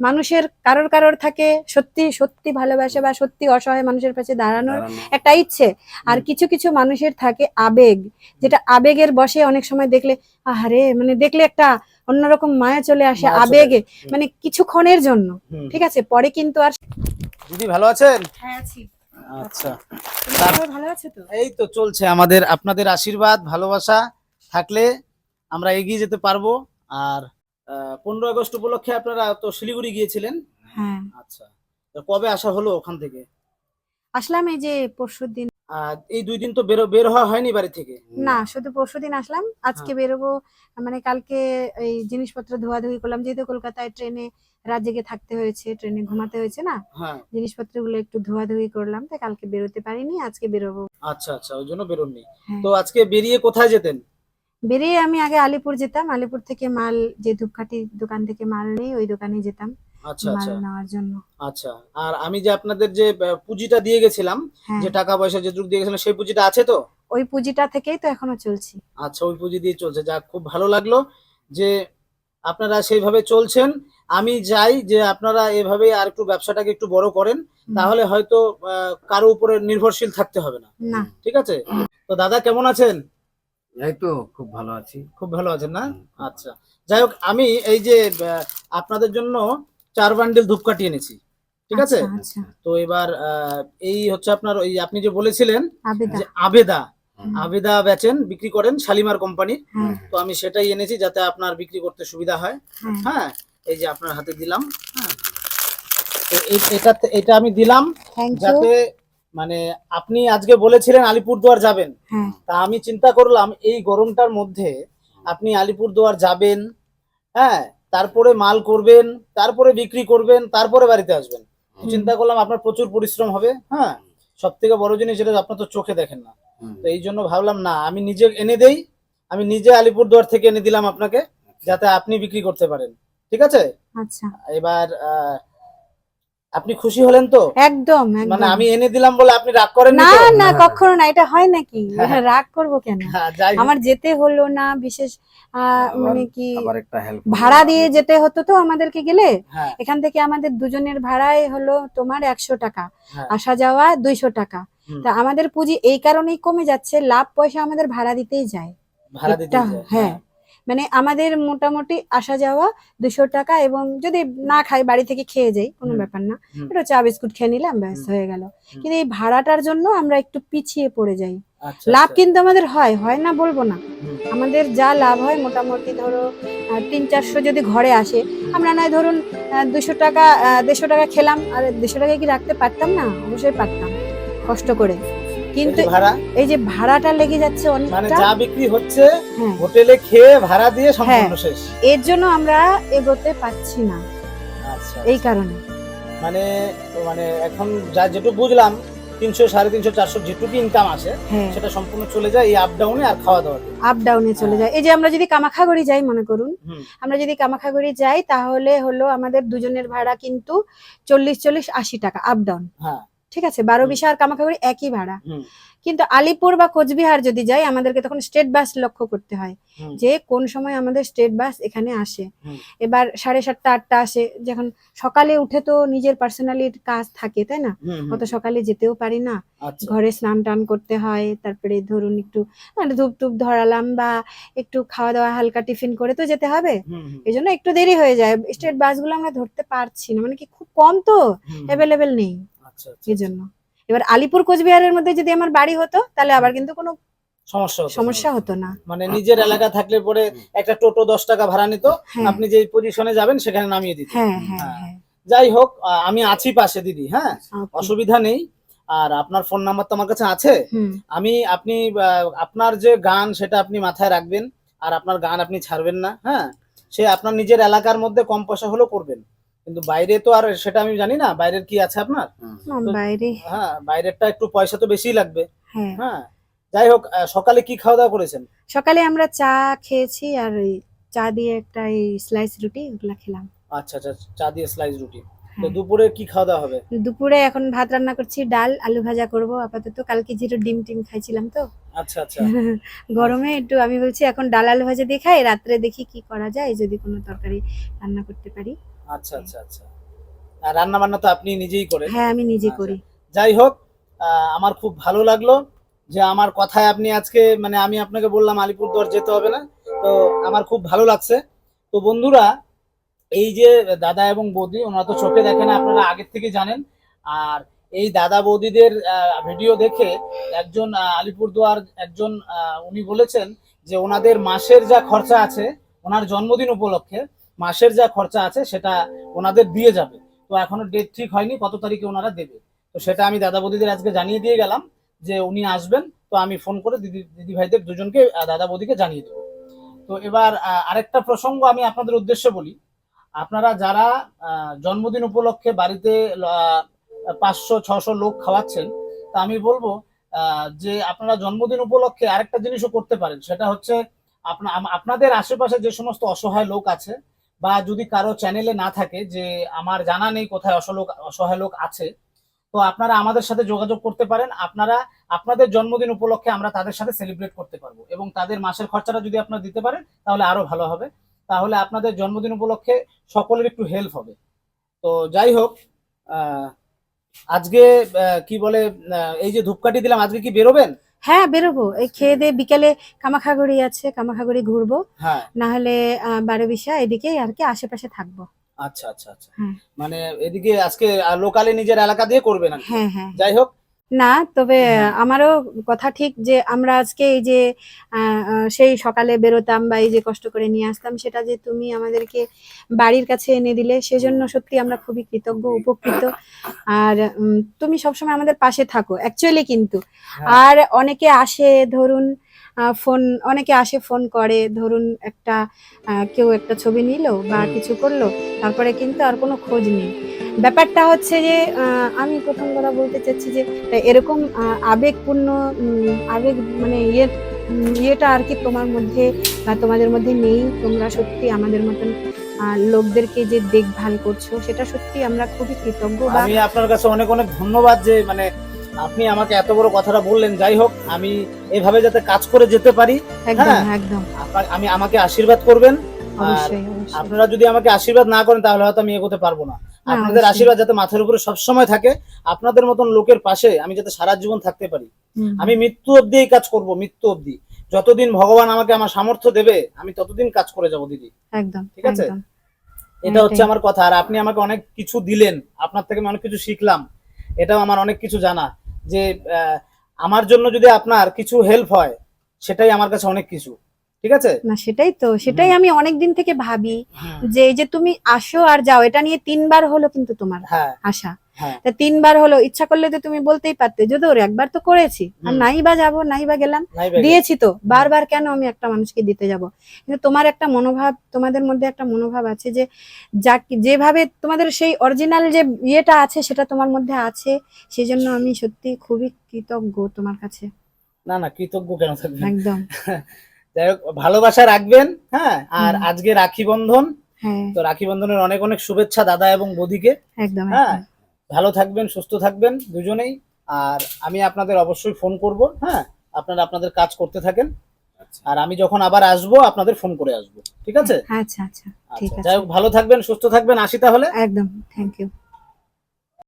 মানুষের কারোর কারোর থাকে সত্যি সত্যি ভালোবাসা বা সত্যি অসহায় মানুষের পাশে দাঁড়ানোর একটা ইচ্ছে, আর কিছু কিছু মানুষের থাকে আবেগ, যেটা আবেগের বশে অনেক সময় দেখলে আহারে মানে দেখলে একটা অন্যরকম মায়া চলে আসে আবেগে, মানে কিছুক্ষণের জন্য, ঠিক আছে, পরে কিন্তু আর। দিদি ভালো আছেন? হ্যাঁ আছি। আচ্ছা, ভালো আছো তো? এই তো চলছে, আমাদের আপনাদের আশীর্বাদ ভালোবাসা থাকলে আমরা এগিয়ে যেতে পারবো। আর 15 আগস্ট উপলক্ষে আপনারা তো শিলিগুড়ি গিয়েছিলেন। হ্যাঁ। আচ্ছা, তো কবে আসা হলো ওখান থেকে? আসলাম এই যে পরশুদিন। এই 2 দিন তো বের হওয়া হয়নি বাড়ি থেকে? না, শুধু পরশুদিন আসলাম, আজকে বেরোবো। মানে কালকে এই জিনিসপত্র ধোয়াধুয়ি করলাম, যেহেতু কলকাতায় ট্রেনে রাত জেগে থাকতে হয়েছে, ট্রেনে ঘুমাতে হয়েছে না, জিনিসপত্রগুলো একটু ধোয়াধুয়ি করলাম, তাই কালকে বেরোতে পারিনি, আজকে বেরোবো। আচ্ছা আচ্ছা, ওই জন্য বেরোননি। তো আজকে বেরিয়ে কোথায় যেতেন? বেরিয়ে আমি আগে আলিপুর যেতাম, আলিপুর থেকে মাল, যে ধূপকাঠি দোকান থেকে মাল নেই ওই দোকানে যেতাম মাল নেওয়ার জন্য। আচ্ছা, আর আমি যে আপনাদের যে পুঁজিটা দিয়ে গেছিলাম, যে টাকা পয়সা যেটুকু দিয়ে গেছিলাম, সেই পুঁজিটা আছে তো? ওই পুঁজিটা থেকেই তো এখনো চলছি। আচ্ছা, ওই পুঁজি দিয়ে চলছে, যাক খুব ভালো লাগলো যে আপনারা সেইভাবে চলছেন। আমি চাই যে আপনারা এভাবে আর একটু ব্যবসাটাকে একটু বড় করেন, তাহলে হয়তো কারো উপরে নির্ভরশীল থাকতে হবে না। ঠিক আছে, তো দাদা কেমন আছেন? এই তো খুব ভালো আছি। খুব ভালো আছেন না? আচ্ছা, যাই হোক, আমি এই যে আপনাদের জন্য 4 বান্ডিল ধূপকাঠি এনেছি, ঠিক আছে? তো এবার এই হচ্ছে আপনার ওই আপনি যে বলেছিলেন যে আবেদা বেচেন, বিক্রি করেন শালিমার কোম্পানির, তো আমি সেটাই এনেছি যাতে আপনার বিক্রি করতে সুবিধা হয়। হ্যাঁ, এই যে আপনার হাতে দিলাম। হ্যাঁ, তো এটা আমি দিলাম যাতে মানে আপনি আজকে বলেছিলেন আলিপুরদুয়ার যাবেন, তা আমি চিন্তা করলাম এই গরমটার মধ্যে আপনি আলিপুরদুয়ার যাবেন, হ্যাঁ, তারপরে মাল করবেন, তারপরে বিক্রি করবেন, তারপরে বাড়িতে আসবেন, চিন্তা করলাম আপনার প্রচুর পরিশ্রম হবে। হ্যাঁ, সব থেকে বড় জিনিস যেটা আপনার তো চোখে দেখেন না, তো এই জন্য ভাবলাম না আমি নিজে এনে দেই, আমি নিজে আলিপুরদুয়ার থেকে এনে দিলাম আপনাকে, যাতে আপনি বিক্রি করতে পারেন। ঠিক আছে? আচ্ছা, এবার আপনি খুশি হলেন তো? একদম, মানে আমি এনে দিলাম বলে আপনি রাগ করেন না? না, কখনো না, এটা হয় নাকি? রাগ করব কেন? আমার যেতে হলো না, বিশেষ মানে কি ভাড়া দিয়ে যেতে হতো তো আমাদেরকে গেলে, এখান থেকে আমাদের দুজনের ভাড়াই হলো তোমার 100 টাকা, আসা যাওয়া 200 টাকা, তা আমাদের পুঁজি এই কারণেই কমে যাচ্ছে, লাভ পয়সা আমাদের ভাড়া দিতেই যায়। হ্যাঁ, মানে আমাদের মোটামুটি আসা যাওয়া 200 টাকা, এবং যদি না খাই বাড়ি থেকে খেয়ে যাই কোনো ব্যাপার না, একটু চা বিস্কুট খেয়ে নিলাম, ব্যাস হয়ে গেল। কিন্তু এই ভাড়াটার জন্য আমরা একটু পিছিয়ে পড়ে যাই। লাভ কিন্তু আমাদের হয় না বলবো না, আমাদের যা লাভ হয় মোটামুটি ধরো 300-400 যদি ঘরে আসে, আমরা নয় ধরুন 200 টাকা 150 টাকা খেলাম, আর 150 টাকা কি রাখতে পারতাম না? অবশ্যই পারতাম, কষ্ট করে, কিন্তু এই যে ভাড়াটা লেগে যাচ্ছে অনেকটা, মানে যা বিক্রি হচ্ছে হোটেলে খেয়ে ভাড়া দিয়ে সম্পূর্ণ শেষ, এর জন্য আমরা এগোতে পারছি না। আচ্ছা, এই কারণে মানে মানে এখন যা যেটুকু বুঝলাম 300, 350, 400 যেটুকু ইনকাম আসে সেটা সম্পূর্ণ চলে যায় এই আপ ডাউনে আর খাওয়া দাওয়া, আপ ডাউনে চলে যায়। এই যে আমরা যদি কামাখ্যাগুড়ি যাই, মনে করুন আমরা যদি কামাখ্যাগুড়ি যাই, তাহলে হলো আমাদের দুজনের ভাড়া কিন্তু 40-80 টাকা আপ ডাউন। ঠিক আছে, 12-20 আর কামাখ্যাগুড়ি একই ভাড়া। কিন্তু আলিপুর বা কোচবিহার যদি যাই, আমাদেরকে তখন স্টেট বাস লক্ষ্য করতে হয় যে কোন সময় আমাদের স্টেট বাস এখানে আসে। এবার 7:30, 8টা আসে, যখন সকালে উঠে তো নিজের পার্সোনালি কাজ থাকে, তাই না? অত সকালে যেতেও পারি না, ঘরে স্নান টান করতে হয়, তারপরে ধরুন একটু ধূপ টুপ ধরালাম বা একটু খাওয়া দাওয়া হালকা টিফিন করে তো যেতে হবে, এই জন্য একটু দেরি হয়ে যায়। স্টেট বাসগুলো আমরা ধরতে পারছি না, মানে কি খুব কম তো, অ্যাভেলেবেল নেই, এই জন্য। এবার আলিপুর কোচবিহারের মধ্যে যদি আমার বাড়ি হতো, তাহলে আবার কিন্তু কোনো সমস্যা হতো না। মানে নিজের এলাকা থাকলে পরে একটা টোটো 10 টাকা ভাড়া নিত, আপনি যে পজিশনে যাবেন সেখানে নামিয়ে দিত। যাই হোক, আমি আছি পাশে দিদি, হ্যাঁ, অসুবিধা নেই। আর আপনার ফোন নাম্বার তো আমার কাছে আছে, আপনি আপনার যে গান সেটা আপনি মাথায় রাখবেন, আর আপনার গান আপনি ছাড়বেন না। হ্যাঁ, সে আপনার নিজের এলাকার মধ্যে কম পয়সা হলেও করবেন, কিন্তু বাইরে তো আর সেটা আমি জানি না বাইরের কি আছে আপনার। বাইরে বাইরেরটা একটু পয়সা তো বেশি লাগবে। হ্যাঁ, যাই হোক, সকালে কি খাওয়া দাওয়া করেছেন? সকালে আমরা চা খেয়েছি, আর চা দিয়ে একটা এই স্লাইস রুটি ওগুলা খেলাম। আচ্ছা আচ্ছা, চা দিয়ে স্লাইস রুটি। তো দুপুরে কি খাওয়া দাওয়া হবে? দুপুরে এখন ভাত রান্না করছি, ডাল আলু ভাজা করব আপাতত, কালকে জিরো ডিম টিম খাইছিলাম তো। আচ্ছা আচ্ছা। গরমে একটু আমি বলছি এখন ডাল আলু ভাজা দিয়ে খাই, রাত্রে দেখি কি করা যায়, যদি কোনো তরকারি রান্না করতে পারি। আচ্ছা আচ্ছা আচ্ছা। আর রান্না বান্না তো আপনি নিজেই করেন? হ্যাঁ আমি নিজে করি। যাই হোক, আমার খুব ভালো লাগলো যে আমার কথায় আপনি আজকে মানে আমি আপনাকে বললাম আলিপুরদুয়ার যেতে হবে না, তো আমার খুব ভালো লাগছে। তো বন্ধুরা, এই যে দাদা এবং বৌদি, ওনারা তো চোখে দেখেন, আপনারা আগের থেকে জানেন। আর এই দাদা বৌদিদের ভিডিও দেখে একজন আলিপুরদুয়ার একজন উনি বলেছেন যে ওনাদের মাসের যা খরচা আছে, ওনার জন্মদিন উপলক্ষে মাসের যা খরচা আছে সেটা ওনাদের দিয়ে যাবে। তো এখনো ডেট ঠিক হয়নি কত তারিখে ওনারা দেবে, তো সেটা আমি দাদা বৌদিদের আজকে জানিয়ে দিয়ে গেলাম যে উনি আসবেন। তো আমি ফোন করে দিদি ভাইদের দুজনকে দাদা বৌদিকে জানিয়ে দেবো। তো এবার আরেকটা প্রসঙ্গ আমি আপনাদের উদ্দেশ্যে বলি। আপনারা যারা জন্মদিন উপলক্ষে বাড়িতে 500-600 লোক খাওয়াচ্ছেন, তা আমি বলবো যে আপনারা জন্মদিন উপলক্ষে আরেকটা জিনিসও করতে পারেন। সেটা হচ্ছে আপনাদের আশেপাশে যে সমস্ত অসহায় লোক আছে, বা যদি কারো চ্যানেলে না থাকে যে আমার জানা নেই কোথায় অসহায় লোক আছে, তো আপনারা আমাদের সাথে যোগাযোগ করতে পারেন। আপনারা আপনাদের জন্মদিন উপলক্ষে আমরা তাদের সাথে সেলিব্রেট করতে পারবো, এবং তাদের মাসের খরচাটা যদি আপনারা দিতে পারেন তাহলে আরো ভালো হবে। তাহলে আপনাদের জন্মদিন উপলক্ষে সকলের একটু হেল্প হবে। তো যাই হোক, আজকে কি বলে, এই যে ধূপকাঠি দিলাম, আজকে কি বেরোবেন? হ্যাঁ বেরোবো, এই খেয়ে দিয়ে বিকালে কামাখাগুড়ি আছে, কামাখাগুড়ি ঘুরবো, হ্যাঁ, না হলে বারোবিশা এদিকে আর কি আশেপাশে থাকবো। আচ্ছা আচ্ছা আচ্ছা। মানে এদিকে আজকে লোকালে নিজের এলাকা দিয়ে করবেন? হ্যাঁ হ্যাঁ। যাই হোক, না তবে আমারও কথা ঠিক যে আমরা আজকে এই যে সেই সকালে বেরোতাম বা এই যে কষ্ট করে নিয়ে আসতাম, সেটা যে তুমি আমাদেরকে বাড়ির কাছে এনে দিলে, সেজন্য সত্যি আমরা খুবই কৃতজ্ঞ, উপকৃত। আর তুমি সবসময় আমাদের পাশে থাকো অ্যাকচুয়ালি। কিন্তু আর অনেকে আসে, ধরুন অনেকে আসে ফোন করে, ধরুন কেউ একটা ছবি নিল বা কিছু করলো, তারপরে কিন্তু আর কোনো খোঁজ নেই। ব্যাপারটা হচ্ছে যে আমি প্রথম কথা বলতে চাচ্ছি যে এরকম আবেগপূর্ণ আবেগ মানে ইয়েটা আর কি তোমার মধ্যে বা তোমাদের মধ্যে নেই। তোমরা সত্যি আমাদের মতন লোকদেরকে যে দেখভাল করছো, সেটা সত্যি আমরা খুবই কৃতজ্ঞ। আমি আপনার কাছে অনেক অনেক ধন্যবাদ যে মানে আপনি আমাকে এত বড় কথাটা বললেন। যাই হোক, আমি এভাবে যাতে কাজ করে যেতে পারি, একদম একদম, আমাকে আশীর্বাদ করবেন। অবশ্যই আপনারা যদি আমাকে আশীর্বাদ না করেন তাহলে হয়তো আমি এগোতে পারবো না। আপনাদের আশীর্বাদ যাতে মাথার উপরে সবসময় থাকে, আপনাদের মতন লোকের পাশে আমি যাতে সারা জীবন থাকতে পারি। আমি মৃত্যু অবধি এই কাজ করব, মৃত্যু অবধি। যতদিন ভগবান আমাকে আমার সামর্থ্য দেবে আমি ততদিন কাজ করে যাব দিদি। একদম, ঠিক আছে? এটা হচ্ছে আমার কথা। আর আপনি আমাকে অনেক কিছু দিলেন, আপনার থেকে আমি অনেক কিছু শিখলাম। এটাও আমার অনেক কিছু জানা যে আমার জন্য যদি আপনার কিছু হেল্প হয়, সেটাই আমার কাছে অনেক কিছু। ঠিক আছে না? সেটাই আমি অনেক দিন থেকে ভাবি যে এই যে তুমি আসো আর যাও, এটা নিয়ে 3বার হলো কিন্তু তোমার আসা। তা 3বার হলো, ইচ্ছা করলে তো তুমি বলতেই পারতে যদি ওর একবার তো করেছি, আর নাই বা যাবো, নাই বা গেলাম, দিয়েছি তো, বারবার কেন আমি একটা মানুষকে দিতে যাব? কিন্তু তোমার একটা মনোভাব, তোমাদের মধ্যে একটা মনোভাব আছে যে যেভাবে তোমাদের সেই অরিজিনাল যে ইয়েটা আছে সেটা তোমার মধ্যে আছে, সেজন্য আমি সত্যি খুবই কৃতজ্ঞ তোমার কাছে। না না, কৃতজ্ঞ কেন থাকবেন? একদম। যাই হোক, ভালোবাসা রাখবেন। হ্যাঁ, আর আজকে রাখি বন্ধন, তো রাখি বন্ধনের অনেক অনেক শুভেচ্ছা দাদা এবং বৌদিকে। একদম। হ্যাঁ, ভালো থাকবেন, সুস্থ থাকবেন দুজনেই। আর আমি আপনাদের অবশ্যই ফোন করব। হ্যাঁ, আপনারা আপনাদের কাজ করতে থাকেন, আর আমি যখন আবার আসবো আপনাদের ফোন করে আসবো। ঠিক আছে? আচ্ছা আচ্ছা, ঠিক আছে। যাই হোক, ভালো থাকবেন, সুস্থ থাকবেন। আসি তাহলে। একদম, থ্যাংক ইউ।